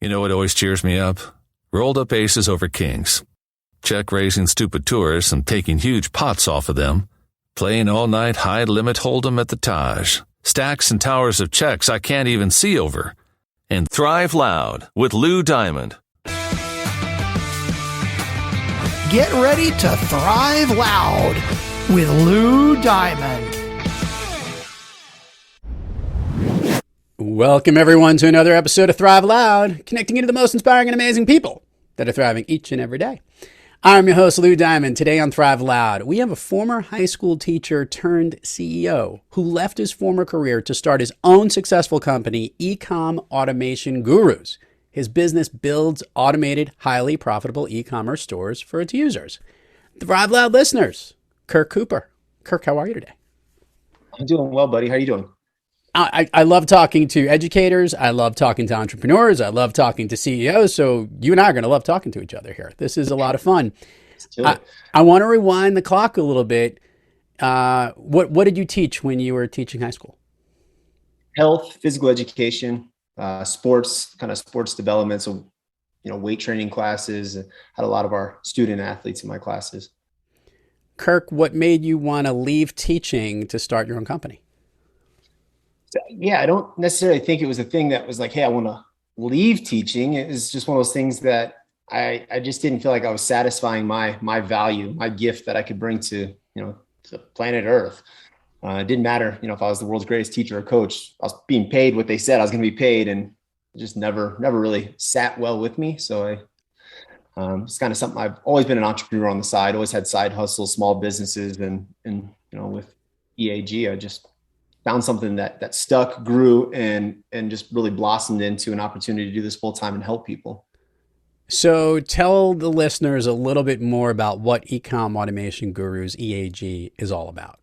You know what always cheers me up? Rolled up aces over kings. Check raising stupid tourists and taking huge pots off of them. Playing all-night high-limit hold'em at the Taj. Stacks and towers of checks I can't even see over. And thrive loud with Lou Diamond. Get ready to thrive loud with Lou Diamond. Welcome, everyone, to another episode of Thrive Loud, connecting you to the most inspiring and amazing people that are thriving each and every day. I'm your host, Lou Diamond. Today on Thrive Loud, we have a former high school teacher turned CEO who left his former career to start his own successful company, Ecom Automation Gurus. His business builds automated, highly profitable e-commerce stores for its users. Thrive Loud listeners, Kirk Cooper. Kirk, how are you today? I'm doing well, buddy. How are you doing? I love talking to educators. I love talking to entrepreneurs. I love talking to CEOs. So you and I are going to love talking to each other here. This is a lot of fun. I want to rewind the clock a little bit. What did you teach when you were teaching high school? Health, physical education, sports, kind of sports development. So, weight training classes. Had a lot of our student athletes in my classes. Kirk, what made you want to leave teaching to start your own company? Yeah, I don't necessarily think it was a thing that was like, hey, I want to leave teaching. It was just one of those things that I just didn't feel like I was satisfying my value, my gift that I could bring to planet Earth. It didn't matter, if I was the world's greatest teacher or coach. I was being paid what they said I was going to be paid, and it just never really sat well with me. So it's kind of something. I've always been an entrepreneur on the side. Always had side hustles, small businesses, and with EAG, I just found something that stuck, grew, and just really blossomed into an opportunity to do this full time and help people. So tell the listeners a little bit more about what Ecom Automation Gurus, EAG, is all about.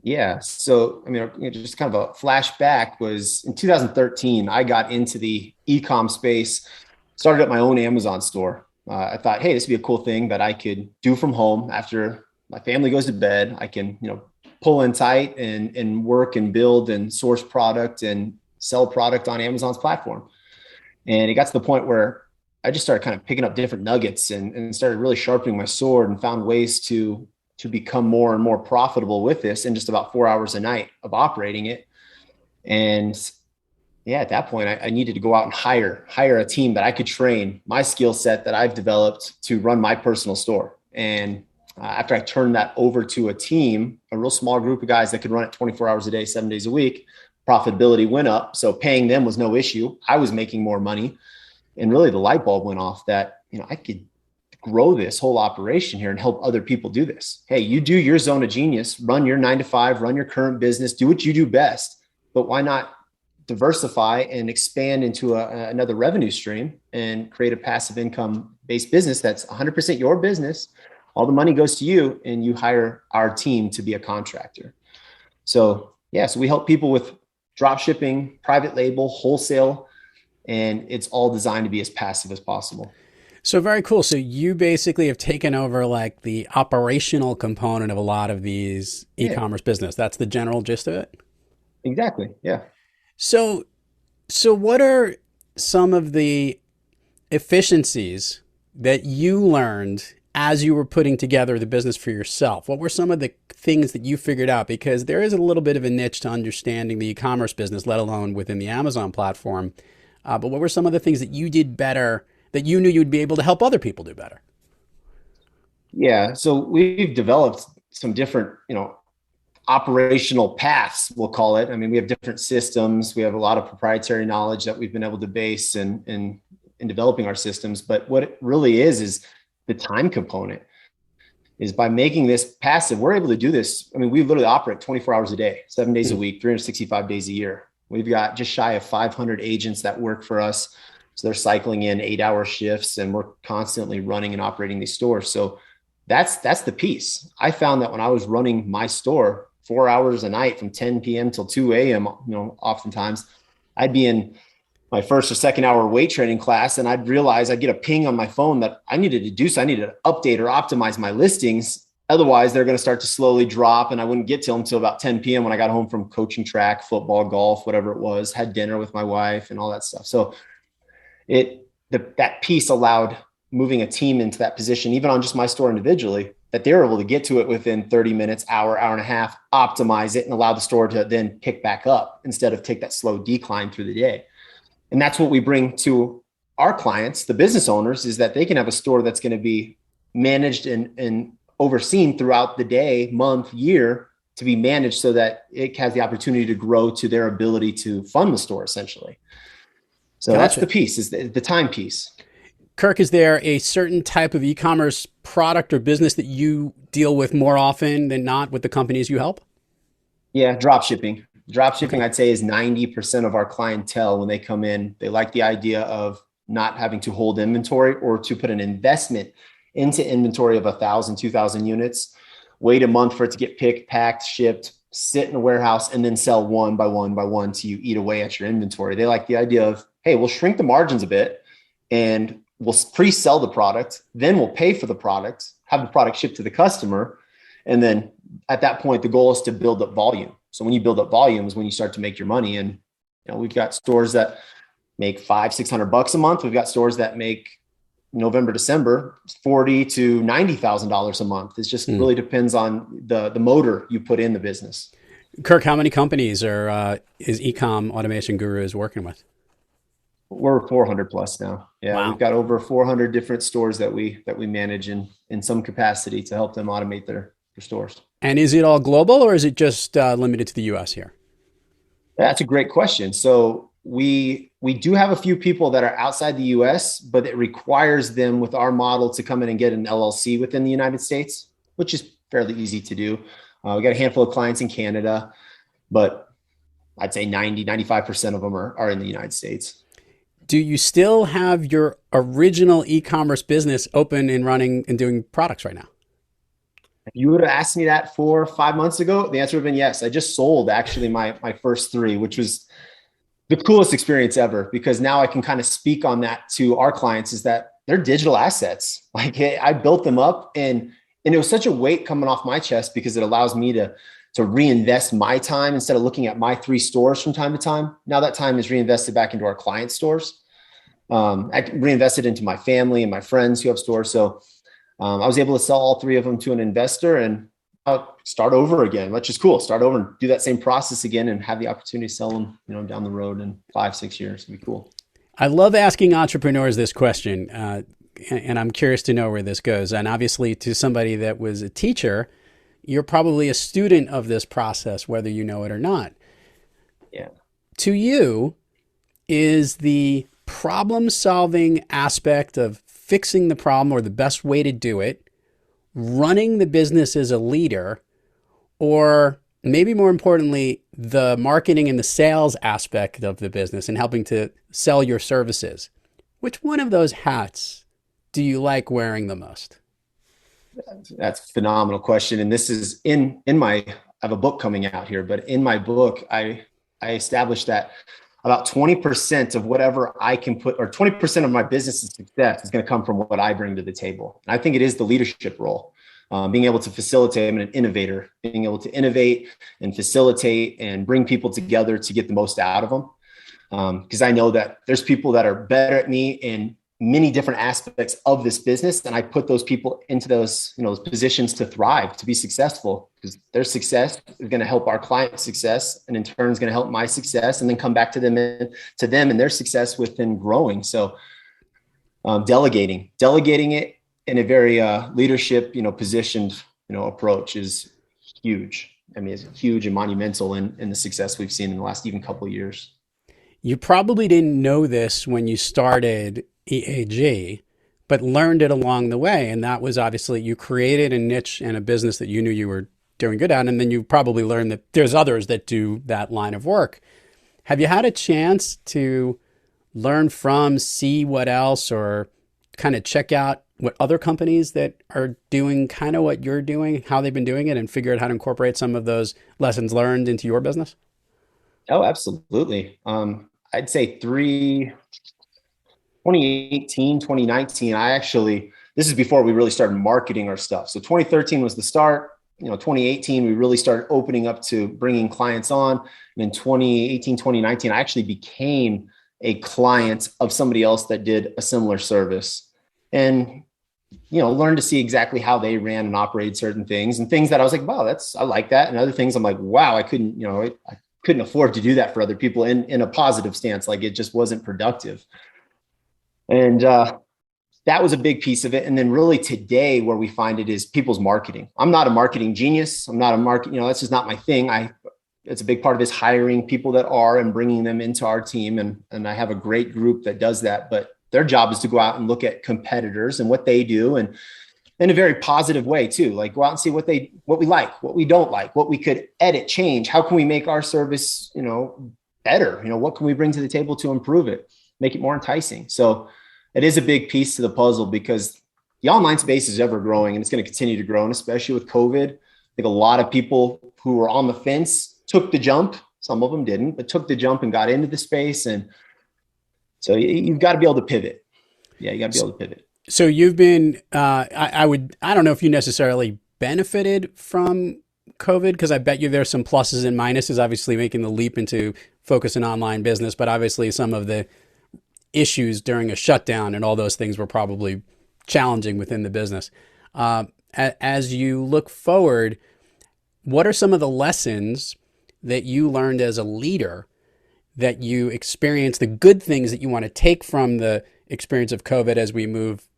Yeah. So, just kind of a flashback was in 2013, I got into the e-com space, started up my own Amazon store. I thought, hey, this would be a cool thing that I could do from home after my family goes to bed. I can, pull in tight and work and build and source product and sell product on Amazon's platform. And it got to the point where I just started kind of picking up different nuggets and started really sharpening my sword and found ways to become more and more profitable with this in just about 4 hours a night of operating it. And yeah, at that point, I needed to go out and hire a team that I could train my skill set that I've developed to run my personal store. And after I turned that over to a team, a real small group of guys that could run it 24 hours a day, 7 days a week, profitability went up. So paying them was no issue. I was making more money. And really the light bulb went off that, I could grow this whole operation here and help other people do this. Hey, you do your zone of genius, run your 9 to 5, run your current business, do what you do best, but why not diversify and expand into another revenue stream and create a passive income based business that's 100% your business. All the money goes to you and you hire our team to be a contractor. So we help people with drop shipping, private label, wholesale, and it's all designed to be as passive as possible. So very cool. So you basically have taken over like the operational component of a lot of these e-commerce business. That's the general gist of it? Exactly. Yeah. So what are some of the efficiencies that you learned as you were putting together the business for yourself? What were some of the things that you figured out? Because there is a little bit of a niche to understanding the e-commerce business, let alone within the Amazon platform. But what were some of the things that you did better that you knew you'd be able to help other people do better? Yeah. So we've developed some different, operational paths, we'll call it. We have different systems. We have a lot of proprietary knowledge that we've been able to base in developing our systems. But what it really is the time component is by making this passive, we're able to do this. We literally operate 24 hours a day, 7 days a week, 365 days a year. We've got just shy of 500 agents that work for us. So they're cycling in 8-hour shifts and we're constantly running and operating these stores. So that's the piece. I found that when I was running my store 4 hours a night from 10 p.m. till 2 a.m., oftentimes I'd be in my first or second hour weight training class, and I'd realize I'd get a ping on my phone that I needed to do. So I needed to update or optimize my listings. Otherwise, they're going to start to slowly drop, and I wouldn't get to them until about 10 p.m. when I got home from coaching track, football, golf, whatever it was, had dinner with my wife and all that stuff. So that piece allowed moving a team into that position, even on just my store individually, that they were able to get to it within 30 minutes, hour and a half, optimize it, and allow the store to then pick back up instead of take that slow decline through the day. And that's what we bring to our clients, the business owners, is that they can have a store that's going to be managed and overseen throughout the day, month, year, to be managed so that it has the opportunity to grow to their ability to fund the store, essentially. So Gotcha. That's the piece, is the time piece. Kirk, is there a certain type of e-commerce product or business that you deal with more often than not with the companies you help? Yeah, drop shipping. Drop shipping, I'd say, is 90% of our clientele. When they come in, they like the idea of not having to hold inventory or to put an investment into inventory of 1,000, 2,000 units, wait a month for it to get picked, packed, shipped, sit in a warehouse, and then sell one by one by one till you eat away at your inventory. They like the idea of, hey, we'll shrink the margins a bit and we'll pre-sell the product, then we'll pay for the product, have the product shipped to the customer. And then at that point, the goal is to build up volume. So when you build up volume is when you start to make your money. And we've got stores that make $500-600 a month. We've got stores that make November, December, $40,000 to $90,000 a month. It just really depends on the motor you put in the business. Kirk, how many companies is Ecom Automation Gurus working with? We're 400 plus now. Yeah, wow. We've got over 400 different stores that we manage in some capacity to help them automate their stores. And is it all global, or is it just limited to the US here? That's a great question. So we do have a few people that are outside the US, but it requires them with our model to come in and get an LLC within the United States, which is fairly easy to do. We got a handful of clients in Canada, but I'd say 95% of them are in the United States. Do you still have your original e-commerce business open and running and doing products right now? If you would have asked me that 4 or 5 months ago, the answer would have been yes. I just sold actually my first 3, which was the coolest experience ever, because now I can kind of speak on that to our clients, is that they're digital assets. Like, hey, I built them up and it was such a weight coming off my chest because it allows me to reinvest my time instead of looking at my 3 stores from time to time. Now that time is reinvested back into our client stores. I reinvested into my family and my friends who have stores. So I was able to sell all 3 of them to an investor and start over again, which is cool. Start over and do that same process again and have the opportunity to sell them, down the road in 5-6 years. It'd be cool. I love asking entrepreneurs this question, and I'm curious to know where this goes. And obviously, to somebody that was a teacher, you're probably a student of this process, whether you know it or not. Yeah. To you, is the problem-solving aspect of fixing the problem, or the best way to do it, running the business as a leader, or maybe more importantly, the marketing and the sales aspect of the business and helping to sell your services? Which one of those hats do you like wearing the most? That's a phenomenal question. And this is in my, I have a book coming out here, but in my book, I established that about 20% of whatever I can put, or 20% of my business's success is going to come from what I bring to the table. And I think it is the leadership role, being able to facilitate. I'm an innovator, being able to innovate and facilitate and bring people together to get the most out of them. Because I know that there's people that are better at me in many different aspects of this business. And I put those people into those, those positions to thrive, to be successful, because their success is going to help our client's success. And in turn is going to help my success, and then come back to them and their success within growing. So delegating it in a very leadership, positioned, approach is huge. I mean, it's huge and monumental in the success we've seen in the last even couple of years. You probably didn't know this when you started EAG, but learned it along the way. And that was obviously, you created a niche and a business that you knew you were doing good at. And then you probably learned that there's others that do that line of work. Have you had a chance to learn from, see what else, or kind of check out what other companies that are doing kind of what you're doing, how they've been doing it, and figure out how to incorporate some of those lessons learned into your business? Oh, absolutely. I'd say 2018, 2019, this is before we really started marketing our stuff. So 2013 was the start. 2018, we really started opening up to bringing clients on. And in 2018, 2019, I actually became a client of somebody else that did a similar service, and learn to see exactly how they ran and operated certain things, and things that I was like, wow, I like that. And other things I'm like, wow, I couldn't afford to do that for other people in a positive stance. Like, it just wasn't productive. And that was a big piece of it. And then really today where we find it is people's marketing. I'm not a marketing genius. I'm not a that's just not my thing. It's a big part of this hiring people that are and bringing them into our team. And I have a great group that does that, but their job is to go out and look at competitors and what they do, and in a very positive way too. Like, go out and see what we like, what we don't like, what we could edit, change. How can we make our service, better? What can we bring to the table to improve it, make it more enticing? So it is a big piece to the puzzle, because the online space is ever growing and it's going to continue to grow. And especially with COVID, I think a lot of people who were on the fence took the jump. Some of them didn't, but took the jump and got into the space. And so you've got to be able to pivot. Yeah, you got to be able to pivot. So you've been, I don't know if you necessarily benefited from COVID, because I bet you there's some pluses and minuses, obviously making the leap into focus on online business, but obviously some of the issues during a shutdown and all those things were probably challenging within the business. As you look forward, what are some of the lessons that you learned as a leader, that you experienced, the good things that you want to take from the experience of COVID as we move,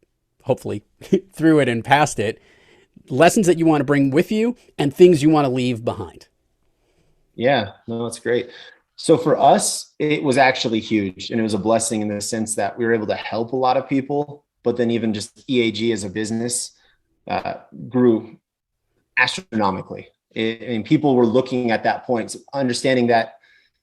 hopefully, through it and past it, lessons that you want to bring with you and things you want to leave behind? Yeah, no, that's great. So for us, it was actually huge, and it was a blessing in the sense that we were able to help a lot of people, but then even just EAG as a business grew astronomically. People were looking at that point, understanding that,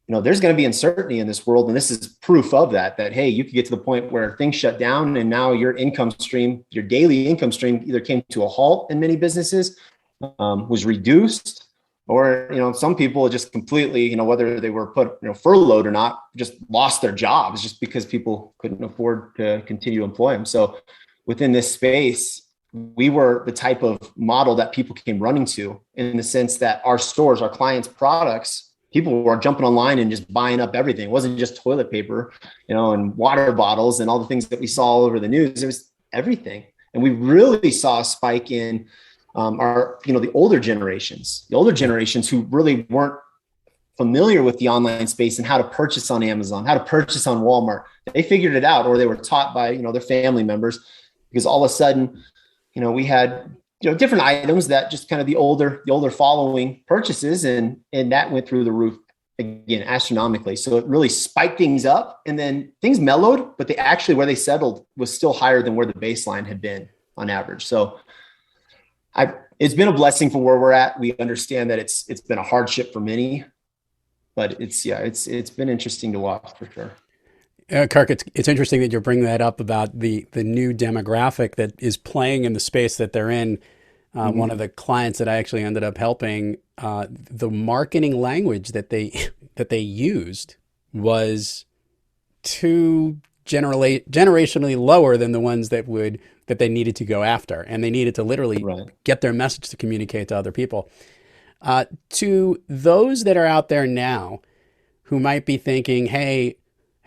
there's going to be uncertainty in this world. And this is proof of that, hey, you could get to the point where things shut down and now your income stream, your daily income stream either came to a halt in many businesses, was reduced, or, some people just completely, whether they were put, furloughed or not, just lost their jobs just because people couldn't afford to continue to employ them. So within this space, we were the type of model that people came running to, in the sense that our stores, our clients' products, people were jumping online and just buying up everything. It wasn't just toilet paper, and water bottles and all the things that we saw all over the news. It was everything. And we really saw a spike in the older generations who really weren't familiar with the online space and how to purchase on Amazon, how to purchase on Walmart. They figured it out, or they were taught by, their family members, because all of a sudden, we had, different items that just kind of the older following purchases, and that went through the roof again, astronomically. So it really spiked things up, and then things mellowed, but where they settled was still higher than where the baseline had been on average. So it's been a blessing for where we're at. We understand that it's been a hardship for many, but it's been interesting to watch for sure. Kirk, it's interesting that you're bringing that up about the new demographic that is playing in the space that they're in. One of the clients that I actually ended up helping, the marketing language that they used was too generationally lower than the ones that they needed to go after, and they needed to literally get their message to communicate to other people. To those that are out there now who might be thinking, hey,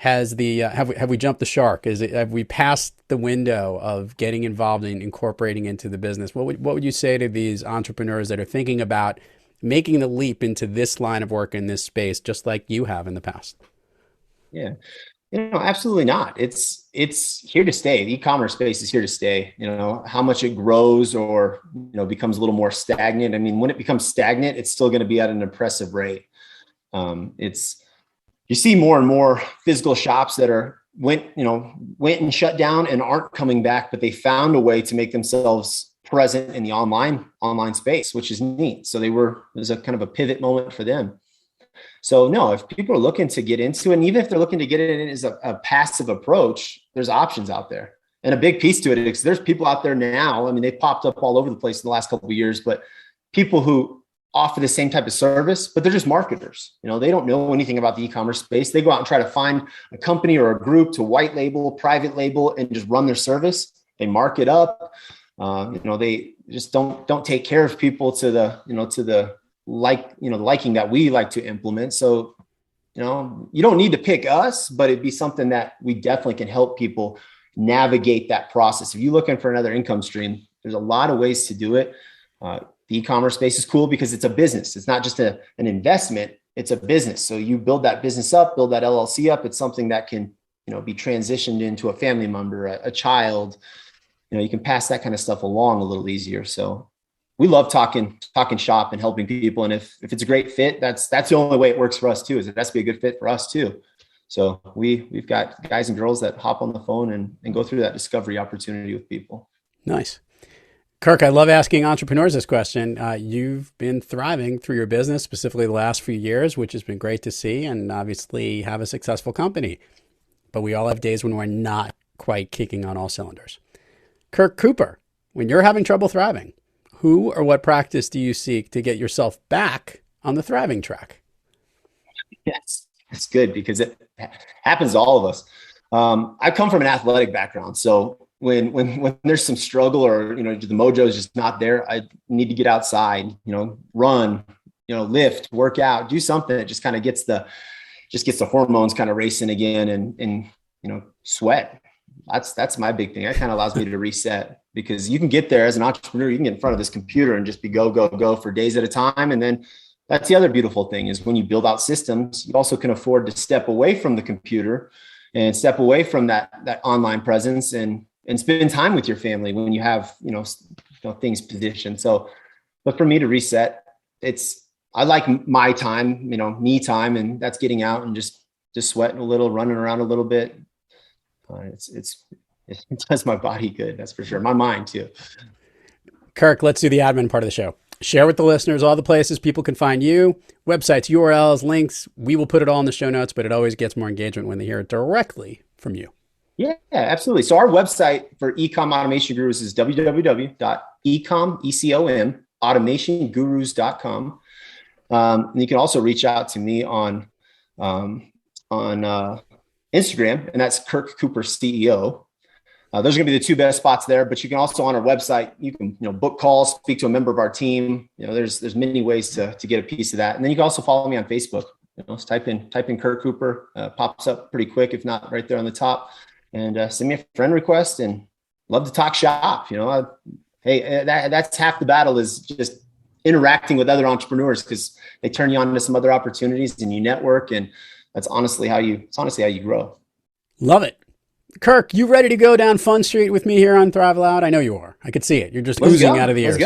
have we jumped the shark? Have we passed the window of getting involved in incorporating into the business? What would you say to these entrepreneurs that are thinking about making the leap into this line of work in this space, just like you have in the past? Yeah, absolutely not. It's here to stay. The e-commerce space is here to stay. How much it grows or becomes a little more stagnant. I mean, when it becomes stagnant, it's still going to be at an impressive rate. You see more and more physical shops that went and shut down and aren't coming back, but they found a way to make themselves present in the online space, which is neat. So it was a kind of a pivot moment for them. So no, if people are looking to get into it, and even if they're looking to get it in as a passive approach, there's options out there. And a big piece to it is there's people out there now. I mean, they've popped up all over the place in the last couple of years, but people who offer the same type of service, but they're just marketers. They don't know anything about the e-commerce space. They go out and try to find a company or a group to white label, private label, and just run their service. They mark it up. They just don't take care of people to the liking that we like to implement. So, you don't need to pick us, but it'd be something that we definitely can help people navigate that process. If you're looking for another income stream, there's a lot of ways to do it. The e-commerce space is cool because it's a business. It's not just an investment. It's a business. So you build that business up, build that LLC up. It's something that can, be transitioned into a family member, a child. You can pass that kind of stuff along a little easier. So we love talking shop and helping people. And if it's a great fit, that's the only way it works for us too, is it has to be a good fit for us too. So we've got guys and girls that hop on the phone and go through that discovery opportunity with people. Nice. Kirk, I love asking entrepreneurs this question. You've been thriving through your business, specifically the last few years, which has been great to see, and obviously have a successful company. But we all have days when we're not quite kicking on all cylinders. Kirk Cooper, when you're having trouble thriving, who or what practice do you seek to get yourself back on the thriving track? Yes, it's good because it happens to all of us. I come from an athletic background. So when there's some struggle or, the mojo is just not there, I need to get outside, run, lift, work out, do something that just kind of gets the hormones kind of racing again and sweat. That's my big thing. That kind of allows me to reset, because you can get there as an entrepreneur. You can get in front of this computer and just be go for days at a time. And then that's the other beautiful thing, is when you build out systems, you also can afford to step away from the computer and step away from that online presence and spend time with your family when you have, things positioned. So, but for me to reset, I like my time, me time, and that's getting out and just sweating a little, running around a little bit. It does my body good. That's for sure. My mind too. Kirk, let's do the admin part of the show. Share with the listeners all the places people can find you, websites, URLs, links. We will put it all in the show notes, but it always gets more engagement when they hear it directly from you. Yeah, absolutely. So our website for Ecom Automation Gurus is www.automationgurus.com. And you can also reach out to me on Instagram, and that's Kirk Cooper CEO. Those are going to be the two best spots there, but you can also, on our website, you can, book calls, speak to a member of our team. There's many ways to get a piece of that. And then you can also follow me on Facebook. Just type in Kirk Cooper, pops up pretty quick, if not right there on the top, and send me a friend request, and love to talk shop. Hey, that's half the battle, is just interacting with other entrepreneurs, because they turn you on to some other opportunities and you network. And that's honestly how you grow. Love it. Kirk, you ready to go down Fun Street with me here on Thrive Loud? I know you are. I could see it. You're just oozing out of the ears.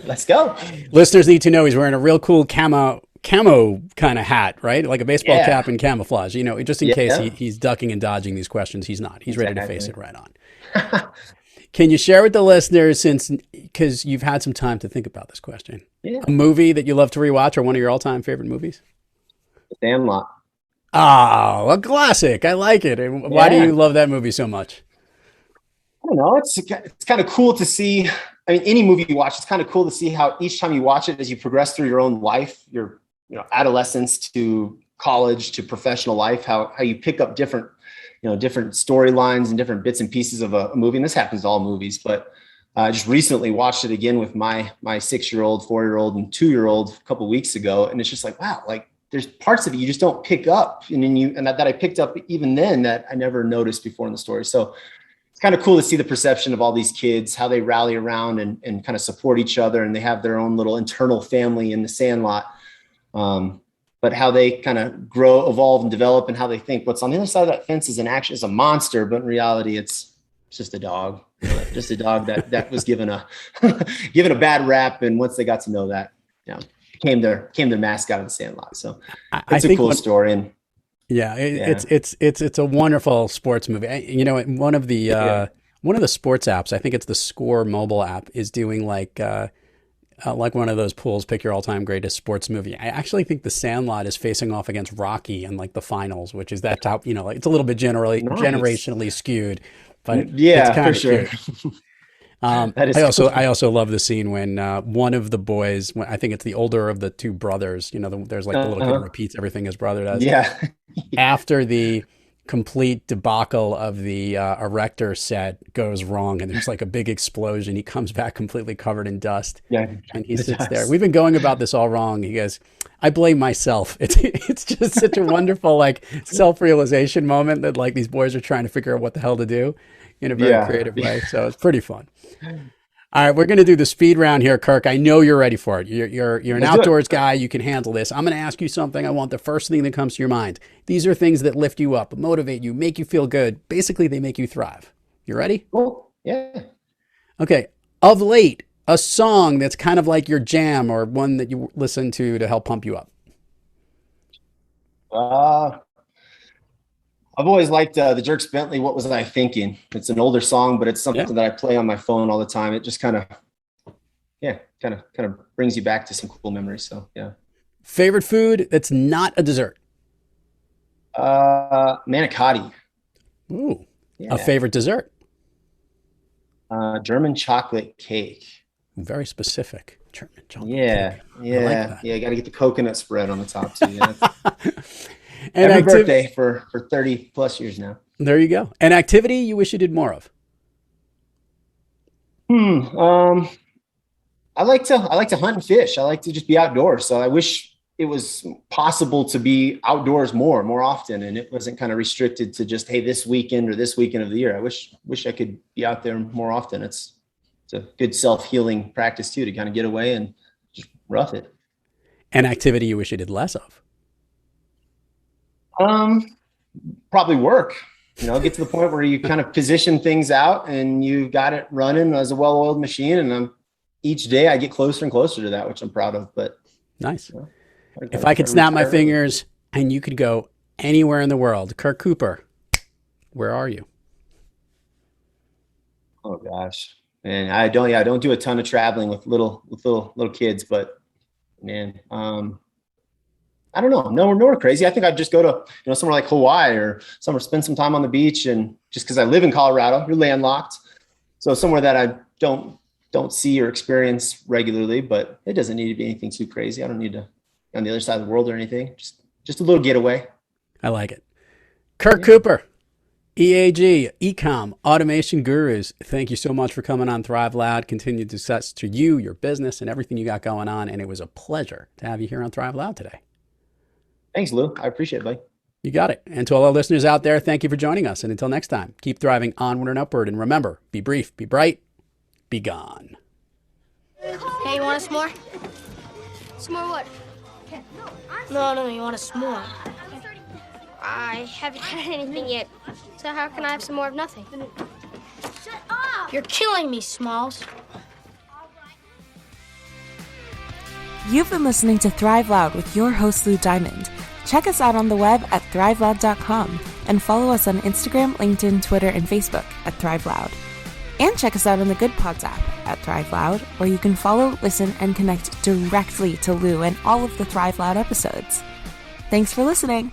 Let's go. Listeners need to know he's wearing a real cool camo kind of hat, right? Like a baseball cap and camouflage, just in case he's ducking and dodging these questions. He's not. He's ready to face it right on. Can you share with the listeners, because you've had some time to think about this question, a movie that you love to rewatch, or one of your all-time favorite movies? Sandlot. Oh, a classic. I like it. And why do you love that movie so much? I don't know. It's kind of cool to see. I mean, any movie you watch, it's kind of cool to see how each time you watch it, as you progress through your own life, your adolescence to college to professional life, how you pick up different storylines and different bits and pieces of a movie. And this happens to all movies, but I just recently watched it again with my 6-year-old, 4-year-old, and 2-year-old a couple of weeks ago. And it's just like, wow, like there's parts of it you just don't pick up. And that I picked up even then that I never noticed before in the story. So it's kind of cool to see the perception of all these kids, how they rally around and kind of support each other. And they have their own little internal family in the Sandlot. But how they kind of grow, evolve, and develop, and how they think what's on the other side of that fence is a monster, but in reality, it's just a dog, just a dog that was given a bad rap. And once they got to know that, became their mascot of the Sandlot. So it's a cool story. And it's a wonderful sports movie. One of the sports apps, I think it's the Score mobile app, is doing like one of those polls, pick your all-time greatest sports movie. I actually think The Sandlot is facing off against Rocky in like the finals, which is that top, it's a little bit generationally skewed, but it's kind of sure. I also love the scene when one of the boys, I think it's the older of the two brothers, there's like the little kid who repeats everything his brother does. Yeah. After the complete debacle of the erector set goes wrong, and there's like a big explosion. He comes back completely covered in dust. Yeah, and he sits there. We've been going about this all wrong. He goes, I blame myself. It's just such a wonderful like self-realization moment that like these boys are trying to figure out what the hell to do in a very creative way. So it's pretty fun. All right, we're going to do the speed round here, Kirk. I know you're ready for it. You're an outdoors guy. You can handle this. I'm going to ask you something. I want the first thing that comes to your mind. These are things that lift you up, motivate you, make you feel good. Basically, they make you thrive. You ready? Cool. Yeah. Okay. Of late, a song that's kind of like your jam or one that you listen to help pump you up. I've always liked the Dierks Bentley, What Was I Thinking? It's an older song, but it's something that I play on my phone all the time. It just kind of brings you back to some cool memories. So, yeah. Favorite food that's not a dessert? Manicotti. Ooh. Yeah. A favorite dessert? German chocolate cake. Very specific. German chocolate cake. Yeah. You got to get the coconut spread on the top too. Yeah. And every birthday for 30 plus years now. There you go. An activity you wish you did more of? I like to hunt and fish. I like to just be outdoors. So I wish it was possible to be outdoors more often, and it wasn't kind of restricted to just, hey, this weekend or this weekend of the year. I wish I could be out there more often. It's a good self-healing practice too, to kind of get away and just rough it. An activity you wish you did less of? Probably work. Get to the point where you kind of position things out and you've got it running as a well-oiled machine. And each day I get closer and closer to that, which I'm proud of. But nice. If I could snap my fingers and you could go anywhere in the world, Kirk Cooper, where are you? Oh gosh, man, I don't do a ton of traveling with little kids, but man, I don't know. Nowhere crazy. I think I'd just go to, somewhere like Hawaii or somewhere, spend some time on the beach. And just because I live in Colorado, you're landlocked. So somewhere that I don't see or experience regularly, but it doesn't need to be anything too crazy. I don't need to be on the other side of the world or anything. Just a little getaway. I like it. Kirk Cooper, EAG, Ecom Automation Gurus. Thank you so much for coming on Thrive Loud. Continued success to you, your business, and everything you got going on. And it was a pleasure to have you here on Thrive Loud today. Thanks, Lou. I appreciate it, buddy. You got it. And to all our listeners out there, thank you for joining us. And until next time, keep thriving onward and upward. And remember, be brief, be bright, be gone. Hey, you want a s'more? S'more what? No, you want a s'more. I haven't had anything yet. So how can I have some more of nothing? Shut up! You're killing me, Smalls. You've been listening to Thrive Loud with your host, Lou Diamond. Check us out on the web at thriveloud.com and follow us on Instagram, LinkedIn, Twitter, and Facebook at Thrive Loud. And check us out on the Good Pods app at Thrive Loud, where you can follow, listen, and connect directly to Lou and all of the Thrive Loud episodes. Thanks for listening.